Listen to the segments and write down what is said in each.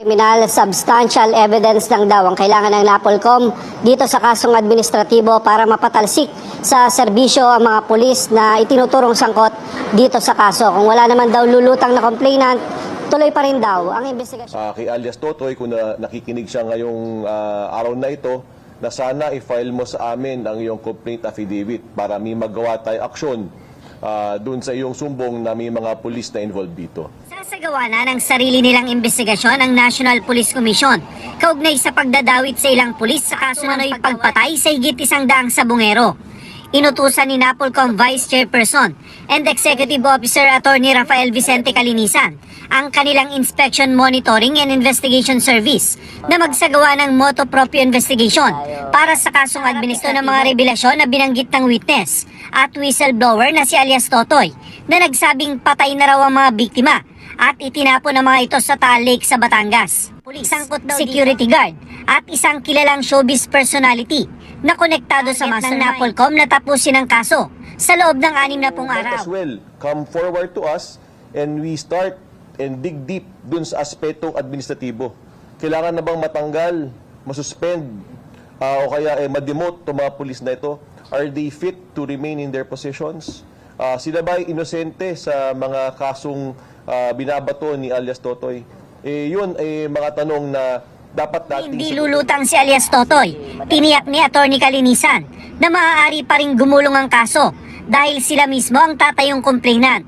Kriminal, substantial evidence lang daw ang kailangan ng NAPOLCOM dito sa kasong administratibo para mapatalsik sa serbisyo ang mga pulis na itinuturong sangkot dito sa kaso. Kung wala naman daw lulutang na complainant, tuloy pa rin daw ang investigasyon. Kay alias Totoy, kung nakikinig siya ngayong araw na ito, na sana i-file mo sa amin ang iyong complaint affidavit para may magawa tayo aksyon dun sa iyong sumbong na may mga pulis na involved dito. Sasagawa na ng sarili nilang investigasyon ang National Police Commission kaugnay sa pagdadawit sa ilang pulis sa kaso ng pagpatay sa higit 100 sabungero. Inutusan ni NAPOLCOM Vice Chairperson and Executive Officer Attorney Rafael Vicente Calinisan ang kanilang Inspection Monitoring and Investigation Service na magsagawa ng motu proprio investigation para sa kasong administrasyon ng mga revelasyon na binanggit ng witness at whistleblower na si alias Totoy na nagsabing patay na raw ang mga biktima at itinapon ang mga ito sa Taal Lake sa Batangas. Isang security guard at isang kilalang showbiz personality na konektado sa master NAPOLCOM na tapusin ang kaso sa loob ng 60 araw. As well, come forward to us and we start and dig deep dun sa aspetong administratibo. Kailangan na bang matanggal, masuspend, o kaya ma-demote itong mga pulis na ito? Are they fit to remain in their positions? Sila ba'y inosente sa mga kasong binabato ni alias Totoy? Yun ay mga tanong na dapat natin... Hindi lulutang si alias Totoy. Tiniyak ni Attorney Calinisan na maaari pa ring gumulong ang kaso dahil sila mismo ang tatayong complainant.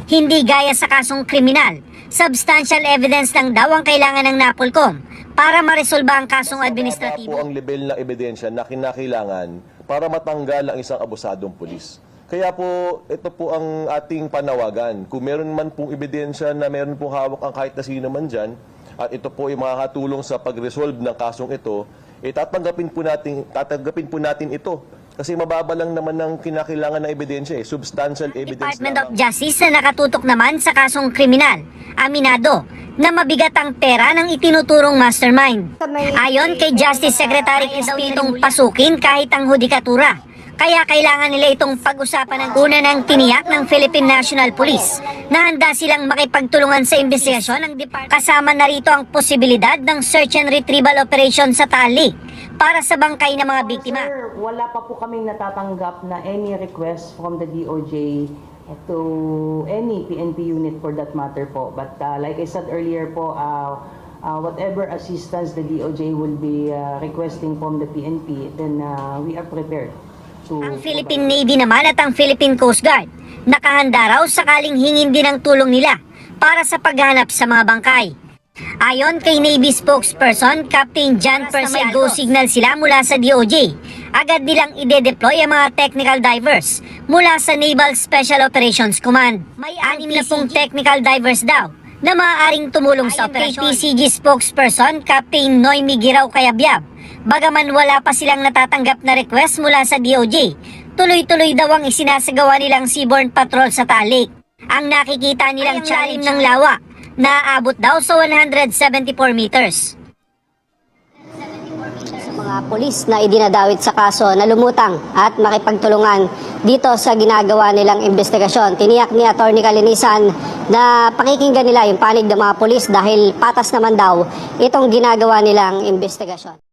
Hindi gaya sa kasong kriminal, substantial evidence lang daw ang kailangan ng NAPOLCOM para maresolba ang kasong administratibo. Po ang level ng ebidensya na kinakailangan para matanggal ang isang abusadong pulis. Kaya po, ito po ang ating panawagan. Kung meron man pong ebidensya na meron pong hawak ang kahit na sino man dyan, at ito po ay makakatulong sa pag-resolve ng kasong ito, tatanggapin po natin ito. Kasi mababa lang naman ang kinakailangan ng ebidensya, substantial evidence. Department of Justice na nakatutok naman sa kasong kriminal, aminado na mabigat ang pera ng itinuturong mastermind. Ayon kay Justice Secretary Crispintong pasukin kahit ang hudikatura. Kaya kailangan nila itong pag-usapan ng una ng tiniyak ng Philippine National Police na handa silang makipagtulungan sa investigasyon ng department. Kasama na rito ang posibilidad ng search and retrieval operation sa Taal Lake para sa bangkay ng mga biktima. Sir, wala pa po kaming natatanggap na any request from the DOJ to any PNP unit for that matter po. But like I said earlier po, whatever assistance the DOJ will be requesting from the PNP, then we are prepared. Ang Philippine Navy naman at ang Philippine Coast Guard nakahanda raw sakaling hingin din ang tulong nila para sa paghanap sa mga bangkay. Ayon kay Navy spokesperson Captain John Percy, may go signal sila mula sa DOJ. Agad nilang ide-deploy ang mga technical divers mula sa Naval Special Operations Command. May 6 na pong technical divers daw na maaaring tumulong sa operasyon. PCG spokesperson Captain Noemi Giraw Kayabyab, bagaman wala pa silang natatanggap na request mula sa DOJ, tuloy-tuloy daw ang isinasagawa nilang seaborne patrol sa Taal Lake. Ang nakikita nilang challenge ng lawa na aabot daw sa 174 meters. Sa mga pulis na idinadawit sa kaso na lumutang at makipagtulungan dito sa ginagawa nilang investigasyon. Tiniyak ni Attorney Calinisan na pakikinggan nila yung panig ng mga pulis dahil patas naman daw itong ginagawa nilang investigasyon.